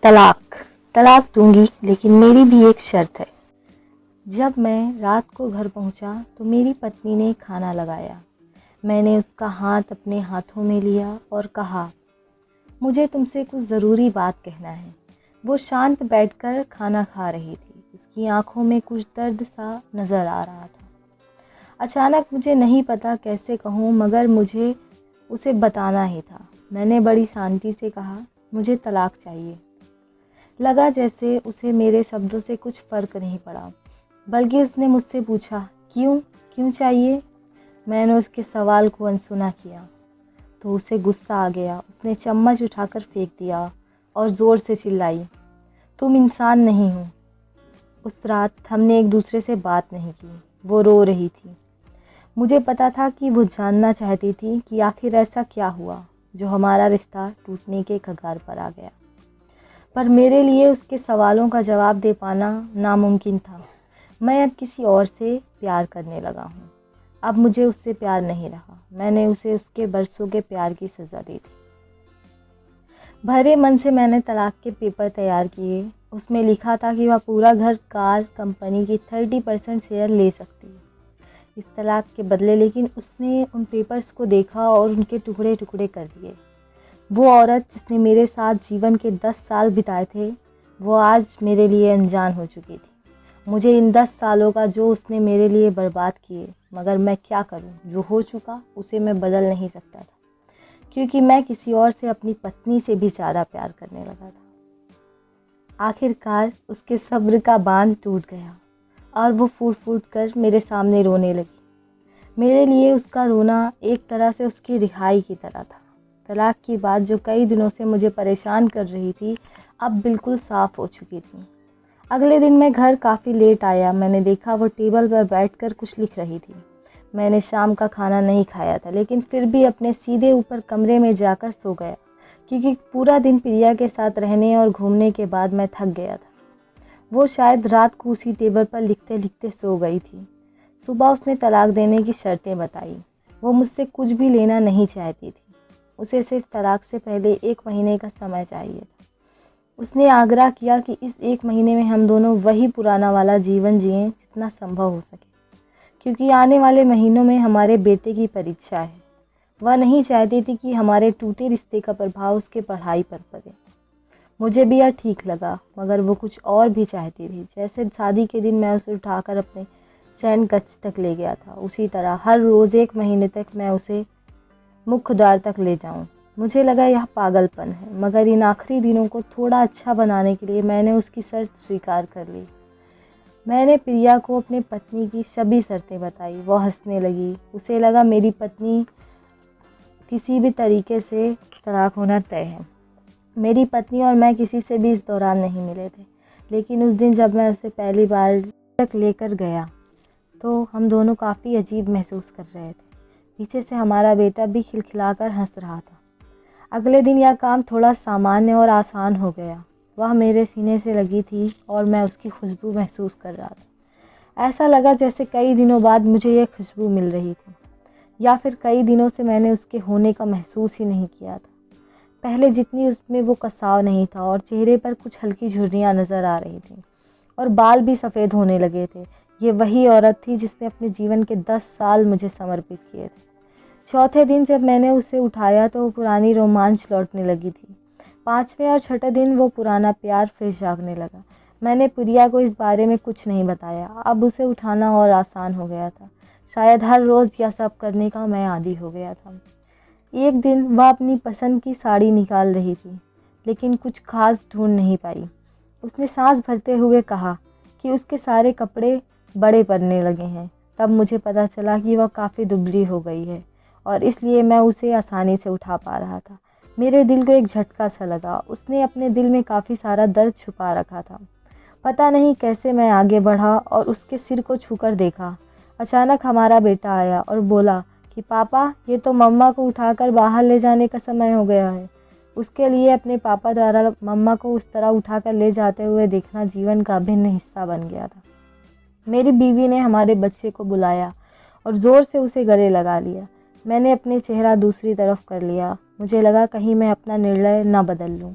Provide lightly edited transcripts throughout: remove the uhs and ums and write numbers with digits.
तलाक तलाक दूंगी, लेकिन मेरी भी एक शर्त है। जब मैं रात को घर पहुंचा तो मेरी पत्नी ने खाना लगाया। मैंने उसका हाथ अपने हाथों में लिया और कहा, मुझे तुमसे कुछ ज़रूरी बात कहना है। वो शांत बैठकर खाना खा रही थी। उसकी आंखों में कुछ दर्द सा नज़र आ रहा था। अचानक मुझे नहीं पता कैसे कहूँ, मगर मुझे उसे बताना ही था। मैंने बड़ी शांति से कहा, मुझे तलाक चाहिए। लगा जैसे उसे मेरे शब्दों से कुछ फ़र्क नहीं पड़ा, बल्कि उसने मुझसे पूछा, क्यों क्यों चाहिए। मैंने उसके सवाल को अनसुना किया तो उसे गुस्सा आ गया। उसने चम्मच उठाकर फेंक दिया और ज़ोर से चिल्लाई, तुम इंसान नहीं हो। उस रात हमने एक दूसरे से बात नहीं की। वो रो रही थी। मुझे पता था कि वो जानना चाहती थी कि आखिर ऐसा क्या हुआ जो हमारा रिश्ता टूटने के कगार पर आ गया। पर मेरे लिए उसके सवालों का जवाब दे पाना नामुमकिन था। मैं अब किसी और से प्यार करने लगा हूँ। अब मुझे उससे प्यार नहीं रहा। मैंने उसे उसके बरसों के प्यार की सज़ा दी थी। भरे मन से मैंने तलाक के पेपर तैयार किए। उसमें लिखा था कि वह पूरा घर, कार, कंपनी की 30% शेयर ले सकती है इस तलाक के बदले। लेकिन उसने उन पेपर्स को देखा और उनके टुकड़े टुकड़े कर दिए। वो औरत जिसने मेरे साथ जीवन के 10 साल बिताए थे, वो आज मेरे लिए अनजान हो चुकी थी। मुझे इन 10 सालों का जो उसने मेरे लिए बर्बाद किए, मगर मैं क्या करूं? जो हो चुका उसे मैं बदल नहीं सकता था, क्योंकि मैं किसी और से अपनी पत्नी से भी ज़्यादा प्यार करने लगा था। आखिरकार उसके सब्र का बांध टूट गया और वो फूट फूट कर मेरे सामने रोने लगी। मेरे लिए उसका रोना एक तरह से उसकी रिहाई की तरह था। तलाक की बात जो कई दिनों से मुझे परेशान कर रही थी, अब बिल्कुल साफ़ हो चुकी थी। अगले दिन मैं घर काफ़ी लेट आया। मैंने देखा वो टेबल पर बैठकर कुछ लिख रही थी। मैंने शाम का खाना नहीं खाया था, लेकिन फिर भी अपने सीधे ऊपर कमरे में जाकर सो गया, क्योंकि पूरा दिन प्रिया के साथ रहने और घूमने के बाद मैं थक गया था। वो शायद रात को उसी टेबल पर लिखते लिखते सो गई थी। सुबह उसने तलाक देने की शर्तें बताई। वो मुझसे कुछ भी लेना नहीं चाहती थी। उसे सिर्फ तलाक से पहले 1 महीने का समय चाहिए था। उसने आग्रह किया कि इस 1 महीने में हम दोनों वही पुराना वाला जीवन जिएं जितना संभव हो सके, क्योंकि आने वाले महीनों में हमारे बेटे की परीक्षा है। वह नहीं चाहती थी कि हमारे टूटे रिश्ते का प्रभाव उसके पढ़ाई पर पड़े। मुझे भी यह ठीक लगा, मगर वो कुछ और भी चाहती थी। जैसे शादी के दिन मैं उसे उठाकर अपने शयन कक्ष तक ले गया था, उसी तरह हर रोज़ 1 महीने तक मैं उसे मुख्य द्वार तक ले जाऊं। मुझे लगा यह पागलपन है, मगर इन आखिरी दिनों को थोड़ा अच्छा बनाने के लिए मैंने उसकी शर्त स्वीकार कर ली। मैंने प्रिया को अपनी पत्नी की सभी शर्तें बताई। वह हंसने लगी। उसे लगा मेरी पत्नी किसी भी तरीके से तलाक होना तय है। मेरी पत्नी और मैं किसी से भी इस दौरान नहीं मिले थे, लेकिन उस दिन जब मैं उसे पहली बार तक लेकर गया तो हम दोनों काफ़ी अजीब महसूस कर रहे थे। पीछे से हमारा बेटा भी खिलखिलाकर हंस रहा था। अगले दिन यह काम थोड़ा सामान्य और आसान हो गया। वह मेरे सीने से लगी थी और मैं उसकी खुशबू महसूस कर रहा था। ऐसा लगा जैसे कई दिनों बाद मुझे यह खुशबू मिल रही थी, या फिर कई दिनों से मैंने उसके होने का महसूस ही नहीं किया था। पहले जितनी उसमें वो कसाव नहीं था, और चेहरे पर कुछ हल्की झुर्रियाँ नज़र आ रही थीं, और बाल भी सफ़ेद होने लगे थे। ये वही औरत थी जिसने अपने जीवन के 10 साल मुझे समर्पित किए थे। चौथे दिन जब मैंने उसे उठाया तो वो पुरानी रोमांच लौटने लगी थी। 5वें और छठे दिन वो पुराना प्यार फिर जागने लगा। मैंने प्रिया को इस बारे में कुछ नहीं बताया। अब उसे उठाना और आसान हो गया था। शायद हर रोज़ यह सब करने का मैं आदी हो गया था। एक दिन वह अपनी पसंद की साड़ी निकाल रही थी, लेकिन कुछ खास ढूंढ नहीं पाई। उसने सांस भरते हुए कहा कि उसके सारे कपड़े बड़े पड़ने लगे हैं। तब मुझे पता चला कि वह काफ़ी दुबली हो गई है, और इसलिए मैं उसे आसानी से उठा पा रहा था। मेरे दिल को एक झटका सा लगा। उसने अपने दिल में काफ़ी सारा दर्द छुपा रखा था। पता नहीं कैसे मैं आगे बढ़ा और उसके सिर को छूकर देखा। अचानक हमारा बेटा आया और बोला कि पापा, ये तो मम्मा को उठाकर बाहर ले जाने का समय हो गया है। उसके लिए अपने पापा द्वारा मम्मा को उस तरह उठाकर ले जाते हुए देखना जीवन का अभिन्न हिस्सा बन गया था। मेरी बीवी ने हमारे बच्चे को बुलाया और ज़ोर से उसे गले लगा लिया। मैंने अपने चेहरा दूसरी तरफ कर लिया। मुझे लगा कहीं मैं अपना निर्णय न बदल लूँ।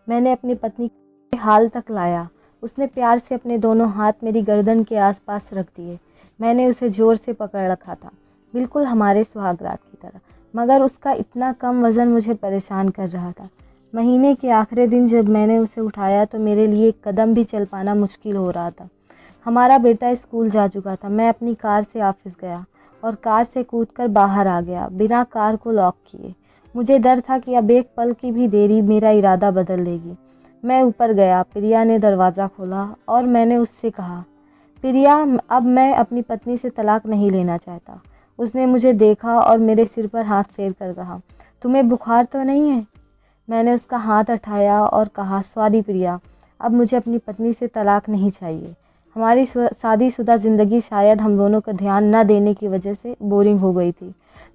मैंने अपनी पत्नी हाल तक लाया। उसने प्यार से अपने दोनों हाथ मेरी गर्दन के आसपास रख दिए। मैंने उसे ज़ोर से पकड़ रखा था, बिल्कुल हमारे सुहागरात की तरह, मगर उसका इतना कम वज़न मुझे परेशान कर रहा था। महीने के आखिरी दिन जब मैंने उसे उठाया तो मेरे लिए एक कदम भी चल पाना मुश्किल हो रहा था। हमारा बेटा स्कूल जा चुका था। मैं अपनी कार से ऑफिस गया और कार से कूदकर बाहर आ गया, बिना कार को लॉक किए। मुझे डर था कि अब एक पल की भी देरी मेरा इरादा बदल देगी। मैं ऊपर गया। प्रिया ने दरवाज़ा खोला और मैंने उससे कहा, प्रिया, अब मैं अपनी पत्नी से तलाक नहीं लेना चाहता। उसने मुझे देखा और मेरे सिर पर हाथ फेर कर कहा, तुम्हें बुखार तो नहीं है? मैंने उसका हाथ उठाया और कहा, सॉरी प्रिया, अब मुझे अपनी पत्नी से तलाक नहीं चाहिए। हमारी शादीशुदा ज़िंदगी शायद हम दोनों को ध्यान न देने की वजह से बोरिंग हो गई थी,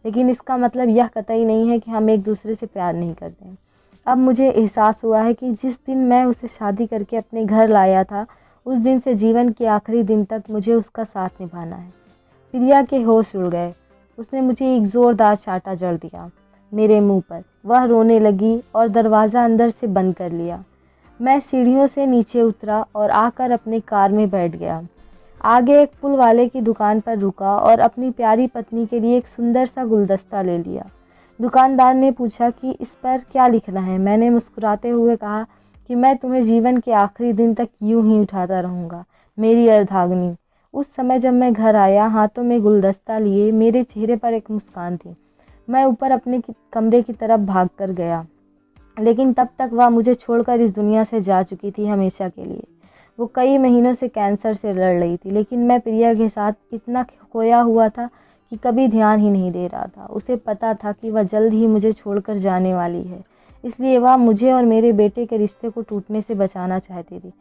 लेकिन इसका मतलब यह कतई नहीं है कि हम एक दूसरे से प्यार नहीं करते। अब मुझे एहसास हुआ है कि जिस दिन मैं उसे शादी करके अपने घर लाया था, उस दिन से जीवन के आखिरी दिन तक मुझे उसका साथ निभाना है। प्रिया के होश उड़ गए। उसने मुझे एक ज़ोरदार चांटा जड़ दिया मेरे मुंह पर। वह रोने लगी और दरवाज़ा अंदर से बंद कर लिया। मैं सीढ़ियों से नीचे उतरा और आकर अपनी कार में बैठ गया। आगे एक फूल वाले की दुकान पर रुका और अपनी प्यारी पत्नी के लिए एक सुंदर सा गुलदस्ता ले लिया। दुकानदार ने पूछा कि इस पर क्या लिखना है। मैंने मुस्कुराते हुए कहा कि मैं तुम्हें जीवन के आखिरी दिन तक यूं ही उठाता रहूँगा, मेरी अर्धांगिनी। उस समय जब मैं घर आया, हाथों में गुलदस्ता लिए, मेरे चेहरे पर एक मुस्कान थी। मैं ऊपर अपने कमरे की तरफ भाग कर गया, लेकिन तब तक वह मुझे छोड़कर इस दुनिया से जा चुकी थी, हमेशा के लिए। वो कई महीनों से कैंसर से लड़ रही थी, लेकिन मैं प्रिया के साथ इतना खोया हुआ था कि कभी ध्यान ही नहीं दे रहा था। उसे पता था कि वह जल्द ही मुझे छोड़कर जाने वाली है, इसलिए वह मुझे और मेरे बेटे के रिश्ते को टूटने से बचाना चाहती थी।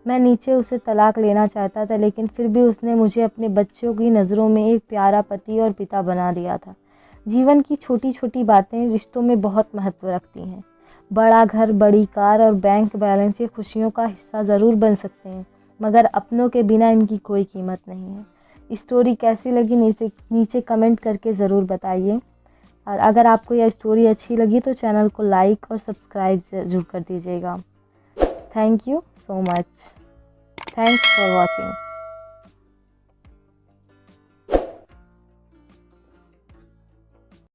मैं नीचे उसे तलाक लेना चाहता था, लेकिन फिर भी उसने मुझे अपने बच्चों की नज़रों में एक प्यारा पति और पिता बना दिया था। जीवन की छोटी छोटी बातें रिश्तों में बहुत महत्व रखती हैं। बड़ा घर, बड़ी कार और बैंक बैलेंस ये खुशियों का हिस्सा ज़रूर बन सकते हैं, मगर अपनों के बिना इनकी कोई कीमत नहीं है। स्टोरी कैसी लगी नीचे कमेंट करके ज़रूर बताइए, और अगर आपको यह स्टोरी अच्छी लगी तो चैनल को लाइक और सब्सक्राइब ज़रूर कर दीजिएगा। Thank you so much. Thanks for watching.